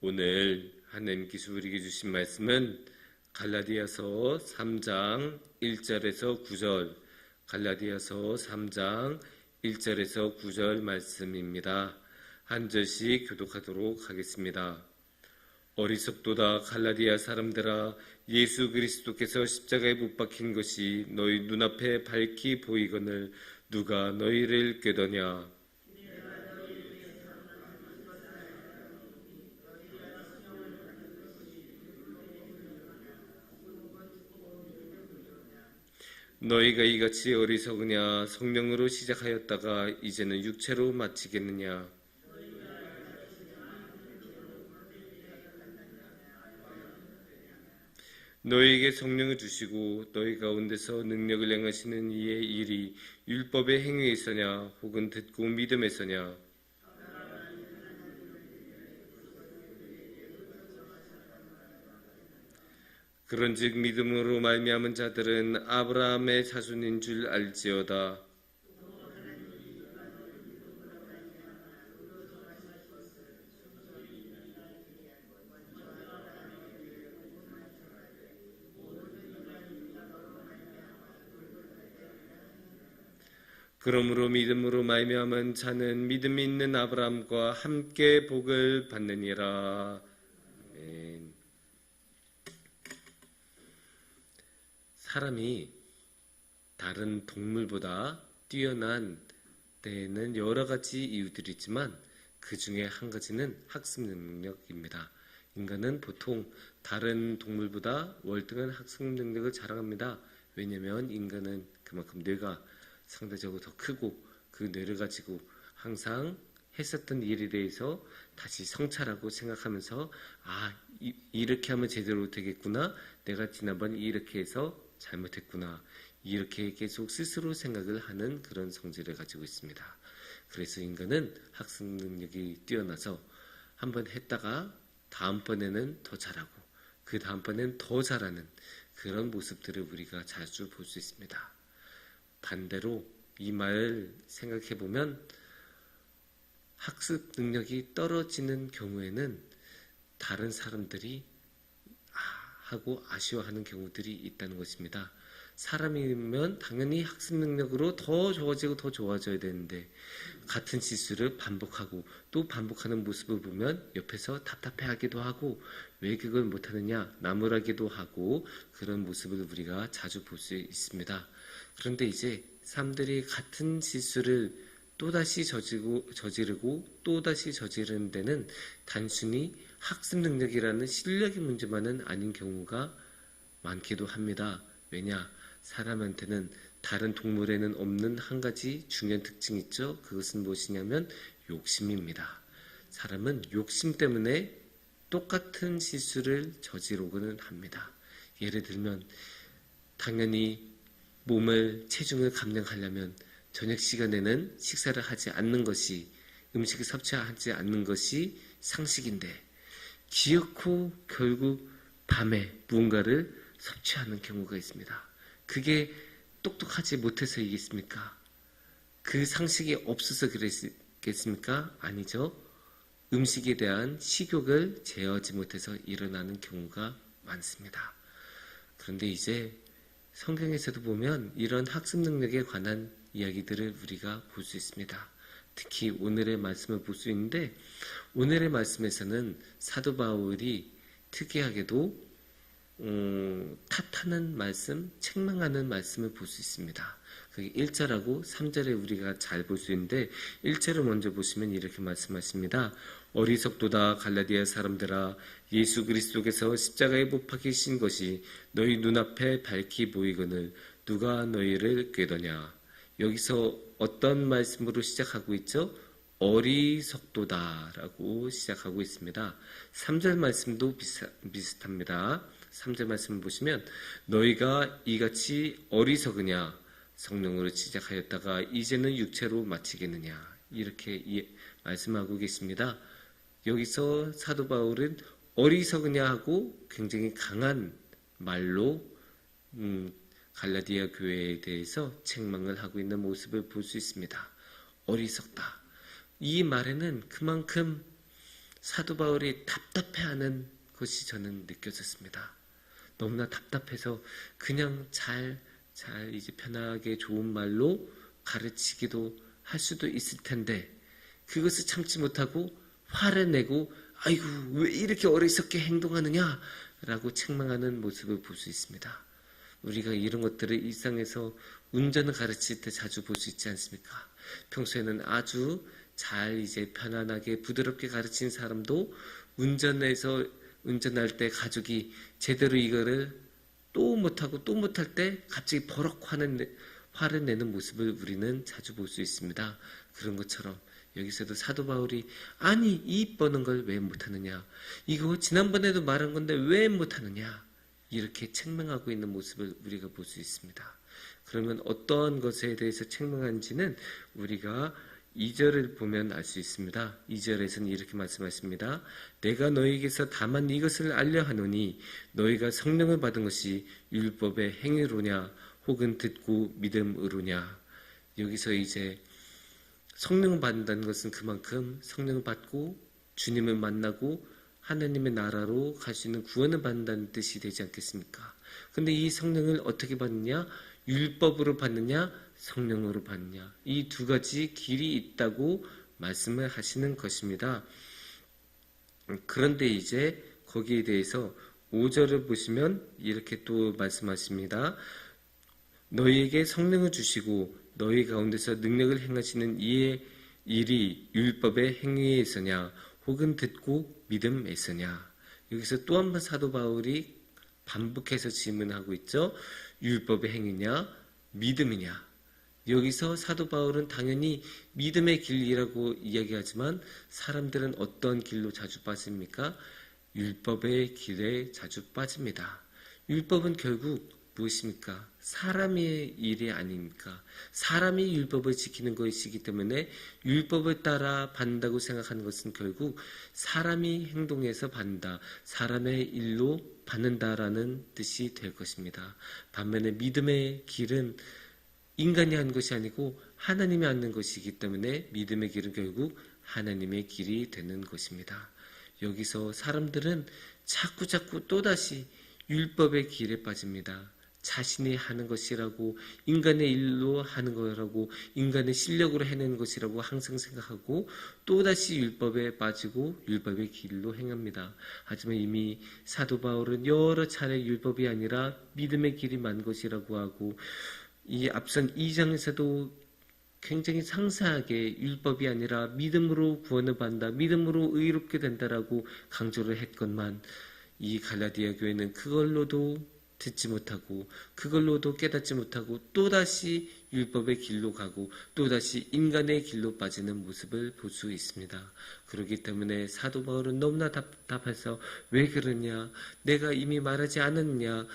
오늘 하나님께서 우리에게 주신 말씀은 갈라디아서 3장 1절에서 9절, 갈라디아서 3장 1절에서 9절 말씀입니다. 한 절씩 교독하도록 하겠습니다. 어리석도다 갈라디아 사람들아, 예수 그리스도께서 십자가에 못 박힌 것이 너희 눈앞에 밝히 보이거늘 누가 너희를 꾀더냐. 너희가 이같이 어리석으냐. 성령으로 시작하였다가 이제는 육체로 마치겠느냐. 너희에게 성령을 주시고 너희 가운데서 능력을 행하시는 이의 일이 율법의 행위에서냐 혹은 듣고 믿음에서냐. 그런즉 믿음으로 말미암은 자들은 아브라함의 자손인 줄 알지어다. 그러므로 믿음으로 말미암은 자는 믿음이 있는 아브라함과 함께 복을 받느니라. 아멘. 사람이 다른 동물보다 뛰어난 데에는 여러 가지 이유들이 있지만 그 중에 한 가지는 학습 능력입니다. 인간은 보통 다른 동물보다 월등한 학습 능력을 자랑합니다. 왜냐하면 인간은 그만큼 뇌가 상대적으로 더 크고 그 뇌를 가지고 항상 했었던 일에 대해서 다시 성찰하고 생각하면서 이렇게 하면 제대로 되겠구나, 내가 지난번 이렇게 해서 잘못했구나, 이렇게 계속 스스로 생각을 하는 그런 성질을 가지고 있습니다. 그래서 인간은 학습 능력이 뛰어나서 한번 했다가 다음번에는 더 잘하고 그 다음번에는 더 잘하는 그런 모습들을 우리가 자주 볼 수 있습니다. 반대로 이 말을 생각해보면 학습 능력이 떨어지는 경우에는 다른 사람들이 하고 아쉬워하는 경우들이 있다는 것입니다. 사람이면 당연히 학습 능력으로 더 좋아지고 더 좋아져야 되는데 같은 실수를 반복하고 또 반복하는 모습을 보면 옆에서 답답해하기도 하고 왜 그걸 못하느냐 나무라기도 하고 그런 모습을 우리가 자주 볼 수 있습니다. 그런데 이제 사람들이 같은 실수를 또다시 저지르고 또다시 저지르는 데는 단순히 학습 능력이라는 실력의 문제만은 아닌 경우가 많기도 합니다. 왜냐? 사람한테는 다른 동물에는 없는 한 가지 중요한 특징이 있죠. 그것은 무엇이냐면 욕심입니다. 사람은 욕심 때문에 똑같은 실수를 저지르고는 합니다. 예를 들면 당연히 체중을 감량하려면 저녁 시간에는 식사를 하지 않는 것이, 음식을 섭취하지 않는 것이 상식인데 기어코 결국 밤에 무언가를 섭취하는 경우가 있습니다. 그게 똑똑하지 못해서이겠습니까? 그 상식이 없어서 그랬겠습니까? 아니죠. 음식에 대한 식욕을 제어하지 못해서 일어나는 경우가 많습니다. 그런데 이제 성경에서도 보면 이런 학습 능력에 관한 이야기들을 우리가 볼 수 있습니다. 특히 오늘의 말씀을 볼 수 있는데 오늘의 말씀에서는 사도 바울이 특이하게도 탓하는 말씀, 책망하는 말씀을 볼 수 있습니다. 그게 1절하고 3절에 우리가 잘 볼 수 있는데 1절을 먼저 보시면 이렇게 말씀하십니다. 어리석도다 갈라디아 사람들아, 예수 그리스도께서 십자가에 못 박히신 것이 너희 눈앞에 밝히 보이거늘 누가 너희를 꾀더냐. 여기서 어떤 말씀으로 시작하고 있죠? 어리석도다 라고 시작하고 있습니다. 3절 말씀도 비슷합니다. 3절 말씀을 보시면 너희가 이같이 어리석으냐, 성령으로 시작하였다가 이제는 육체로 마치겠느냐, 이렇게 말씀하고 계십니다. 여기서 사도 바울은 어리석으냐 하고 굉장히 강한 말로 갈라디아 교회에 대해서 책망을 하고 있는 모습을 볼 수 있습니다. 어리석다. 이 말에는 그만큼 사도 바울이 답답해하는 것이 저는 느껴졌습니다. 너무나 답답해서 그냥 잘 이제 편하게 좋은 말로 가르치기도 할 수도 있을 텐데 그것을 참지 못하고 화를 내고 아이고 왜 이렇게 어리석게 행동하느냐 라고 책망하는 모습을 볼 수 있습니다. 우리가 이런 것들을 일상에서 운전을 가르칠 때 자주 볼 수 있지 않습니까? 평소에는 아주 잘 이제 편안하게 부드럽게 가르치는 사람도 운전할 때 가족이 제대로 이거를 또 못하고 또 못할 때 갑자기 버럭 화를 내는 모습을 우리는 자주 볼 수 있습니다. 그런 것처럼 여기서도 사도 바울이 아니 이 뻔한 걸 왜 못하느냐, 이거 지난번에도 말한 건데 왜 못하느냐, 이렇게 책망하고 있는 모습을 우리가 볼 수 있습니다. 그러면 어떤 것에 대해서 책망한지는 우리가 2절을 보면 알 수 있습니다. 2절에서는 이렇게 말씀하십니다. 내가 너희에게서 다만 이것을 알려 하노니 너희가 성령을 받은 것이 율법의 행위로냐 혹은 듣고 믿음으로냐. 여기서 이제 성령을 받는다는 것은 그만큼 성령을 받고 주님을 만나고 하나님의 나라로 갈 수 있는 구원을 받는다는 뜻이 되지 않겠습니까? 근데 이 성령을 어떻게 받느냐? 율법으로 받느냐? 성령으로 받느냐? 이 두 가지 길이 있다고 말씀을 하시는 것입니다. 그런데 이제 거기에 대해서 5절을 보시면 이렇게 또 말씀하십니다. 너희에게 성령을 주시고 너희 가운데서 능력을 행하시는 이의 일이 율법의 행위에서냐 혹은 듣고 믿음에서냐. 여기서 또 한 번 사도 바울이 반복해서 질문하고 있죠. 율법의 행위냐 믿음이냐. 여기서 사도 바울은 당연히 믿음의 길이라고 이야기하지만 사람들은 어떤 길로 자주 빠집니까? 율법의 길에 자주 빠집니다. 율법은 결국 무엇입니까? 사람의 일이 아닙니까? 사람이 율법을 지키는 것이기 때문에 율법을 따라 받는다고 생각하는 것은 결국 사람이 행동해서 받는다, 사람의 일로 받는다라는 뜻이 될 것입니다. 반면에 믿음의 길은 인간이 하는 것이 아니고 하나님이 하는 것이기 때문에 믿음의 길은 결국 하나님의 길이 되는 것입니다. 여기서 사람들은 자꾸 또다시 율법의 길에 빠집니다. 자신이 하는 것이라고, 인간의 일로 하는 거라고, 인간의 실력으로 해내는 것이라고 항상 생각하고 또다시 율법에 빠지고 율법의 길로 행합니다. 하지만 이미 사도 바울은 여러 차례 율법이 아니라 믿음의 길이 만 것이라고 하고, 이 앞선 2장에서도 굉장히 상세하게 율법이 아니라 믿음으로 구원을 받는다, 믿음으로 의롭게 된다라고 강조를 했건만 이 갈라디아 교회는 그걸로도 듣지 못하고 그걸로도 깨닫지 못하고 또다시 율법의 길로 가고 또다시 인간의 길로 빠지는 모습을 볼 수 있습니다. 그렇기 때문에 사도 바울은 너무나 답답해서 왜 그러냐, 내가 이미 말하지 않았냐,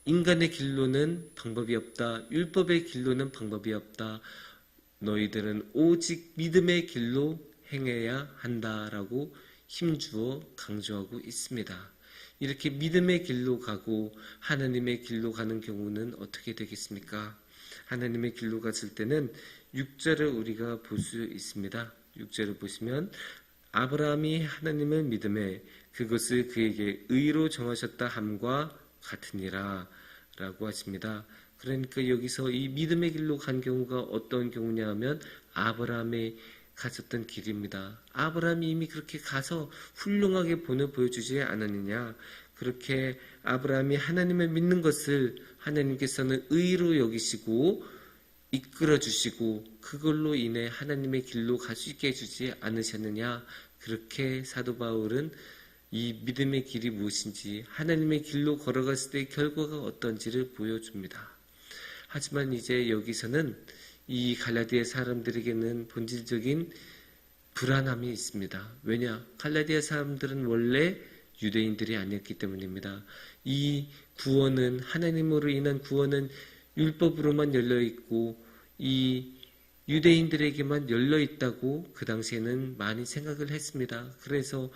인간의 길로는 방법이 없다, 율법의 길로는 방법이 없다, 너희들은 오직 믿음의 길로 행해야 한다라고 힘주어 강조하고 있습니다. 이렇게 믿음의 길로 가고 하나님의 길로 가는 경우는 어떻게 되겠습니까? 하나님의 길로 갔을 때는 6절을 우리가 볼 수 있습니다. 6절을 보시면 아브라함이 하나님을 믿음에 그것을 그에게 의로 정하셨다 함과 같으니라 라고 하십니다. 그러니까 여기서 이 믿음의 길로 간 경우가 어떤 경우냐 하면 아브라함의 갔었던 길입니다. 아브라함이 이미 그렇게 가서 훌륭하게 본을 보여주지 않았느냐. 그렇게 아브라함이 하나님을 믿는 것을 하나님께서는 의로 여기시고 이끌어주시고 그걸로 인해 하나님의 길로 갈 수 있게 해주지 않으셨느냐. 그렇게 사도 바울은 이 믿음의 길이 무엇인지, 하나님의 길로 걸어갔을 때의 결과가 어떤지를 보여줍니다. 하지만 이제 여기서는 이 갈라디아 사람들에게는 본질적인 불안함이 있습니다. 왜냐? 갈라디아 사람들은 원래 유대인들이 아니었기 때문입니다. 이 구원은, 하나님으로 인한 구원은 율법으로만 열려있고 이 유대인들에게만 열려있다고 그 당시에는 많이 생각을 했습니다. 그래서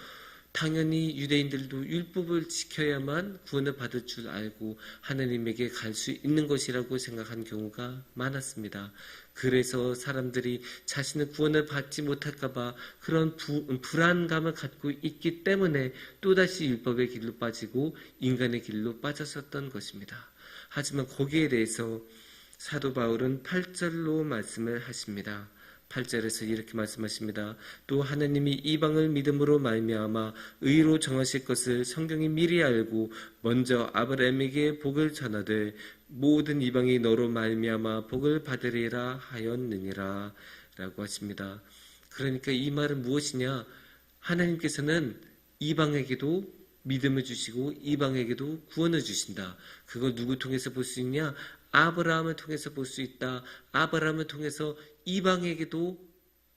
당연히 유대인들도 율법을 지켜야만 구원을 받을 줄 알고 하나님에게 갈 수 있는 것이라고 생각한 경우가 많았습니다. 그래서 사람들이 자신의 구원을 받지 못할까봐 그런 불안감을 갖고 있기 때문에 또다시 율법의 길로 빠지고 인간의 길로 빠졌었던 것입니다. 하지만 거기에 대해서 사도 바울은 8절로 말씀을 하십니다. 8절에서 이렇게 말씀하십니다. 또 하나님이 이방을 믿음으로 말미암아 의로 정하실 것을 성경이 미리 알고 먼저 아브라함에게 복을 전하되 모든 이방이 너로 말미암아 복을 받으리라 하였느니라 라고 하십니다. 그러니까 이 말은 무엇이냐? 하나님께서는 이방에게도 믿음을 주시고 이방에게도 구원을 주신다. 그걸 누구 통해서 볼 수 있냐? 아브라함을 통해서 볼 수 있다. 아브라함을 통해서 이방에게도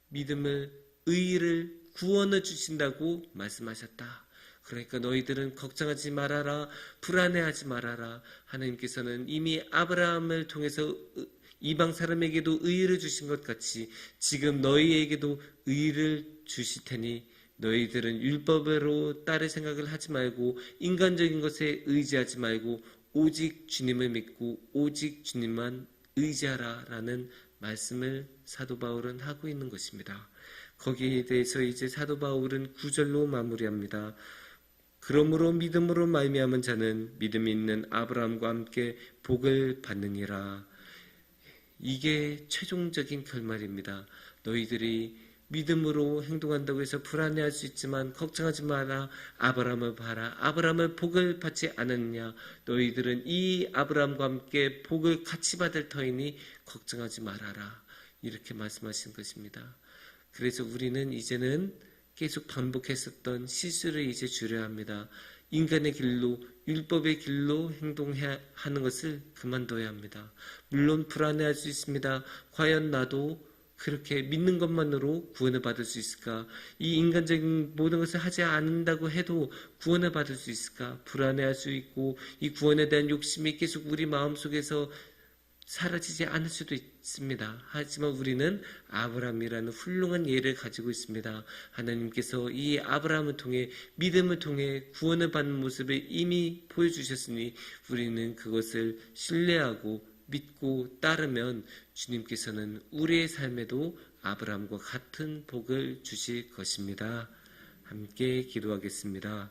믿음을, 의를, 구원을 주신다고 말씀하셨다. 그러니까 너희들은 걱정하지 말아라. 불안해하지 말아라. 하나님께서는 이미 아브라함을 통해서 이방 사람에게도 의를 주신 것 같이 지금 너희에게도 의를 주실 테니 너희들은 율법으로 따를 생각을 하지 말고 인간적인 것에 의지하지 말고 오직 주님을 믿고 오직 주님만 의지하라 라는 말씀을 사도 바울은 하고 있는 것입니다. 거기에 대해서 이제 사도 바울은 9절로 마무리합니다. 그러므로 믿음으로 말미암은 자는 믿음이 있는 아브라함과 함께 복을 받느니라. 이게 최종적인 결말입니다. 너희들이 믿음으로 행동한다고 해서 불안해할 수 있지만 걱정하지 마라. 아브라함을 봐라. 아브라함을 복을 받지 않았느냐. 너희들은 이 아브라함과 함께 복을 같이 받을 터이니 걱정하지 말아라. 이렇게 말씀하신 것입니다. 그래서 우리는 이제는 계속 반복했었던 실수를 이제 줄여야 합니다. 인간의 길로, 율법의 길로 행동해야 하는 것을 그만둬야 합니다. 물론 불안해할 수 있습니다. 과연 나도 그렇게 믿는 것만으로 구원을 받을 수 있을까? 이 인간적인 모든 것을 하지 않는다고 해도 구원을 받을 수 있을까? 불안해할 수 있고 이 구원에 대한 욕심이 계속 우리 마음속에서 사라지지 않을 수도 있습니다. 하지만 우리는 아브라함이라는 훌륭한 예를 가지고 있습니다. 하나님께서 이 아브라함을 통해 믿음을 통해 구원을 받는 모습을 이미 보여주셨으니 우리는 그것을 신뢰하고 믿고 따르면 주님께서는 우리의 삶에도 아브라함과 같은 복을 주실 것입니다. 함께 기도하겠습니다.